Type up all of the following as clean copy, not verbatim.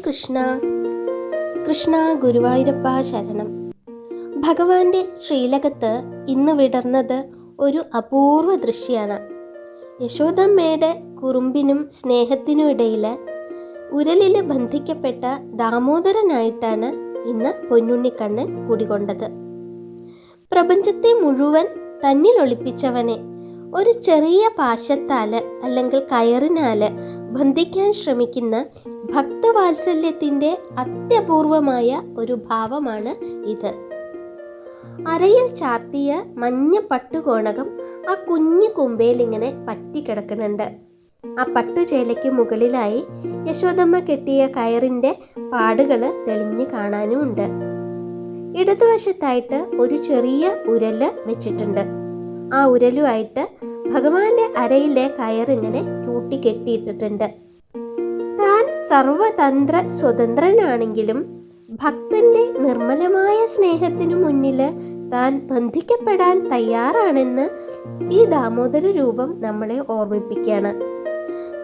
കൃഷ്ണ കൃഷ്ണ ഗുരുവായൂരപ്പ ശരണം. ഭഗവാന്റെ ശ്രീലകത്ത് ഇന്ന് വിടർന്നത് ഒരു അപൂർവ ദൃശ്യമാണ്. യശോദമ്മയുടെ കുറുമ്പിനും സ്നേഹത്തിനും ഇടയിൽ ഉരലിൽ ബന്ധിക്കപ്പെട്ട ദാമോദരനായിട്ടാണ് ഇന്ന് പൊന്നുണ്ണിക്കണ്ണൻ കുടികൊണ്ടത്. പ്രപഞ്ചത്തെ മുഴുവൻ തന്നിൽ ഒളിപ്പിച്ചവനെ ഒരു ചെറിയ പാശത്താല് അല്ലെങ്കിൽ കയറിനാല് ബന്ധിക്കാൻ ശ്രമിക്കുന്ന ഭക്തവാത്സല്യത്തിൻ്റെ അത്യപൂർവമായ ഒരു ഭാവമാണ് ഇത്. അരയിൽ ചാർത്തിയ മഞ്ഞ പട്ടുകോണകം ആ കുഞ്ഞു കുമ്പേലിങ്ങനെ പറ്റിക്കിടക്കുന്നുണ്ട്. ആ പട്ടുചേലയ്ക്ക് മുകളിലായി യശോദമ്മ കെട്ടിയ കയറിൻ്റെ പാടുകൾ തെളിഞ്ഞു കാണാനുമുണ്ട്. ഇടതുവശത്തായിട്ട് ഒരു ചെറിയ ഉരല് വെച്ചിട്ടുണ്ട്. ആ ഉരലുമായിട്ട് ഭഗവാന്റെ അരയിലെ കയറിങ്ങനെ കൂട്ടിക്കെട്ടിയിട്ടിട്ടുണ്ട്. താൻ സർവതന്ത്ര സ്വതന്ത്രനാണെങ്കിലും ഭക്തന്റെ നിർമ്മലമായ സ്നേഹത്തിനു മുന്നിൽ താൻ ബന്ധിക്കപ്പെടാൻ തയ്യാറാണെന്ന് ഈ ദാമോദര രൂപം നമ്മളെ ഓർമ്മിപ്പിക്കുകയാണ്.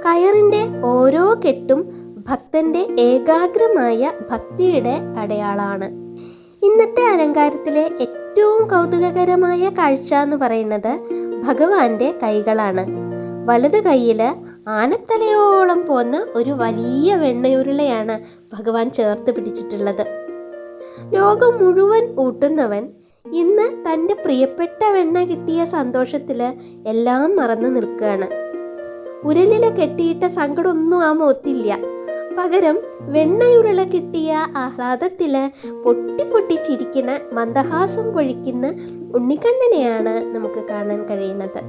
കയറിൻ്റെ ഓരോ കെട്ടും ഭക്തന്റെ ഏകാഗ്രമായ ഭക്തിയുടെ അടയാളമാണ്. ഇന്നത്തെ അലങ്കാരത്തിലെ ഏറ്റവും കൗതുകകരമായ കാഴ്ച എന്ന് പറയുന്നത് ഭഗവാന്റെ കൈകളാണ്. വലത് കൈയിൽ ആനത്തലയോളം പോന്ന ഒരു വലിയ വെണ്ണയുരുളയാണ് ഭഗവാൻ ചേർത്ത് പിടിച്ചിട്ടുള്ളത്. ലോകം മുഴുവൻ ഊട്ടുന്നവൻ ഇന്ന് തൻ്റെ പ്രിയപ്പെട്ട വെണ്ണ കിട്ടിയ സന്തോഷത്തിൽ എല്ലാം മറന്നു നിൽക്കുകയാണ്. ഉരലിൽ കെട്ടിയിട്ട സങ്കടമൊന്നും ആ മുഖത്തില്ല. പകരം വെണ്ണയുരുള കിട്ടിയ ആഹ്ലാദത്തില് പൊട്ടി പൊട്ടി ചിരിക്കുന്ന മന്ദഹാസം പൊഴിക്കുന്ന ഉണ്ണിക്കണ്ണനെയാണ് നമുക്ക് കാണാൻ കഴിയുന്നത്.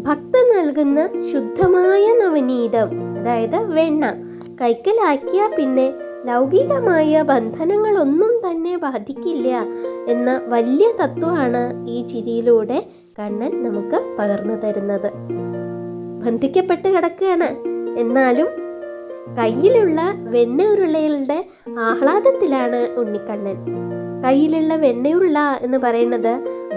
ഭക്തൻ നൽകുന്ന ശുദ്ധമായ നവനീതം, അതായത് വെണ്ണ കൈക്കലാക്കിയ പിന്നെ ലൗകികമായ ബന്ധനങ്ങളൊന്നും തന്നെ ബാധിക്കില്ല എന്ന വലിയ തത്വമാണ് ഈ ചിരിയിലൂടെ കണ്ണൻ നമുക്ക് പകർന്നു തരുന്നത്. ബന്ധിക്കപ്പെട്ട് കിടക്കുകയാണ്, എന്നാലും കയ്യിലുള്ള വെണ്ണയുരുളയുടെ ആഹ്ലാദത്തിലാണ് ഉണ്ണിക്കണ്ണൻ. കയ്യിലുള്ള വെണ്ണയുരുള എന്ന് പറയുന്നത്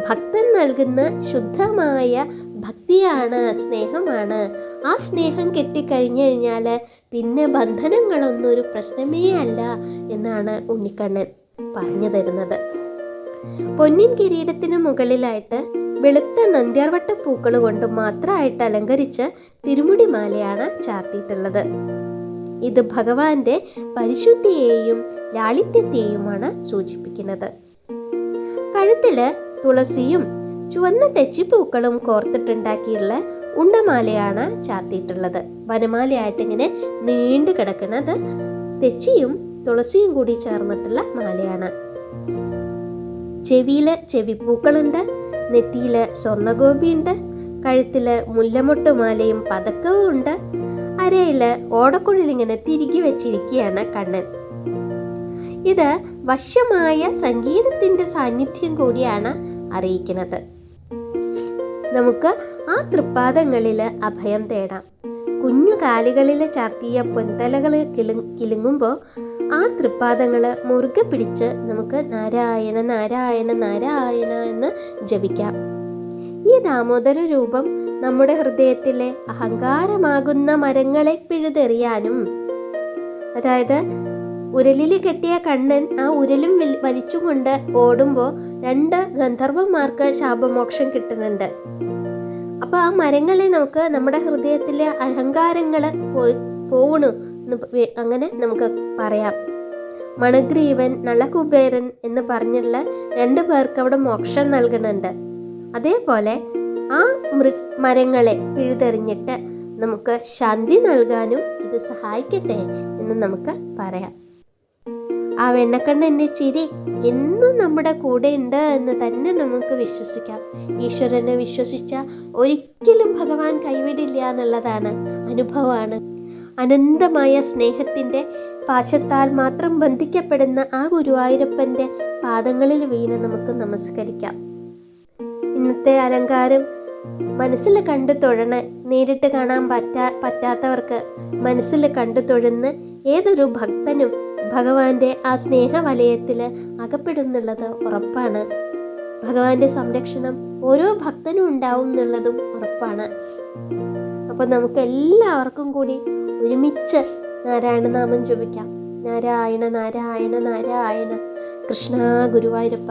ഭക്തൻ നൽകുന്ന ശുദ്ധമായ ഭക്തിയാണ്, സ്നേഹമാണ്. ആ സ്നേഹം കെട്ടിക്കഴിഞ്ഞു കഴിഞ്ഞാൽ പിന്നെ ബന്ധനങ്ങളൊന്നും ഒരു പ്രശ്നമേ അല്ല എന്നാണ് ഉണ്ണിക്കണ്ണൻ പറഞ്ഞു തരുന്നത്. പൊന്നിൻ കിരീടത്തിന് മുകളിലായിട്ട് വെളുത്ത നന്ദ്യാർവട്ട പൂക്കൾ കൊണ്ട് മാത്രമായിട്ട് അലങ്കരിച്ച് തിരുമുടി മാലയാണ് ചാർത്തിയിട്ടുള്ളത്. ഇത് ഭഗവാന്റെ പരിശുദ്ധിയെയും ലാളിത്യത്തെയുമാണ് സൂചിപ്പിക്കുന്നത്. കഴുത്തില് തുളസിയും ചുവന്ന തെച്ചിപ്പൂക്കളും കോർത്തിട്ടുണ്ടാക്കിയുള്ള ഉണ്ടമാലയാണ് ചാർത്തിയിട്ടുള്ളത്. വനമാലയായിട്ട് ഇങ്ങനെ നീണ്ടു കിടക്കുന്നത് തെച്ചിയും തുളസിയും കൂടി ചേർന്നിട്ടുള്ള മാലയാണ്. ചെവിയില് ചെവിപ്പൂക്കളുണ്ട്, നെറ്റിയില് സ്വർണ്ണഗോപിയുണ്ട്, കഴുത്തില് മുല്ലമൊട്ടുമാലയും പതക്കവും ഉണ്ട്. അരയില് ഓടക്കുഴലിങ്ങനെ തിരികെ വെച്ചിരിക്കുകയാണ് കണ്ണൻ. ഇത് വശ്യമായ സംഗീതത്തിന്റെ സാന്നിധ്യം കൂടിയാണ് അറിയിക്കുന്നത്. നമുക്ക് ആ തൃപ്പാദങ്ങളില് അഭയം തേടാം. കുഞ്ഞു കാലുകളിൽ ചാർത്തിയ പൊൻതലകൾ കിലുങ്ങുമ്പോൾ ആ തൃപ്പാദങ്ങൾ മുറുകെ പിടിച്ച് നമുക്ക് നാരായണ നാരായണ നാരായണ എന്ന് ജപിക്കാം. ഈ ദാമോദര രൂപം നമ്മുടെ ഹൃദയത്തിലെ അഹങ്കാരമാകുന്ന മരങ്ങളെ പിഴുതെറിയാനും, അതായത് ഉരലിൽ കെട്ടിയ കണ്ണൻ ആ ഉരലും വലിച്ചുകൊണ്ട് ഓടുമ്പോൾ 2 ഗന്ധർവന്മാർക്ക് ശാപമോക്ഷം കിട്ടുന്നുണ്ട്. അപ്പോൾ ആ മരങ്ങളെ നമുക്ക് നമ്മുടെ ഹൃദയത്തിലെ അഹങ്കാരങ്ങൾ പോവണു അങ്ങനെ നമുക്ക് പറയാം. മണഗ്രീവൻ, നളകുബേരൻ എന്ന് പറഞ്ഞുള്ള 2 പേർക്ക് അവിടെ മോക്ഷം നൽകുന്നുണ്ട്. അതേപോലെ ആ മരങ്ങളെ പിഴുതെറിഞ്ഞിട്ട് നമുക്ക് ശാന്തി നൽകാനും ഇത് സഹായിക്കട്ടെ എന്ന് നമുക്ക് പറയാം. ആ വെണ്ണക്കണ്ണൻ്റെ ചിരി എന്നും നമ്മുടെ കൂടെ ഉണ്ട് എന്ന് തന്നെ നമുക്ക് വിശ്വസിക്കാം. ഈശ്വരനെ വിശ്വസിച്ച ഒരിക്കലും ഭഗവാൻ കൈവിടില്ല എന്നുള്ളതാണ് അനുഭവമാണ്. അനന്തമായ സ്നേഹത്തിൻ്റെ പാശത്താൽ മാത്രം ബന്ധിക്കപ്പെടുന്ന ആ ഗുരുവായൂരപ്പൻ്റെ പാദങ്ങളിൽ വീണ് നമുക്ക് നമസ്കരിക്കാം. ഇന്നത്തെ അലങ്കാരം മനസ്സിൽ കണ്ടു തൊഴണ, നേരിട്ട് കാണാൻ പറ്റാത്തവർക്ക് മനസ്സിൽ കണ്ടു തൊഴുന്ന് ഏതൊരു ഭക്തനും ഭഗവാന്റെ ആ സ്നേഹവലയത്തിൽ അകപ്പെടുന്നുള്ളത് ഉറപ്പാണ്. ഭഗവാന്റെ സംരക്ഷണം ഓരോ ഭക്തനും ഉണ്ടാവും എന്നുള്ളതും ഉറപ്പാണ്. അപ്പോൾ നമുക്ക് എല്ലാവർക്കും കൂടി ഒരുമിച്ച് നാരായണ നാമം ജപിക്കാം. നാരായണ നാരായണ നാരായണ. കൃഷ്ണ ഗുരുവായൂരപ്പ.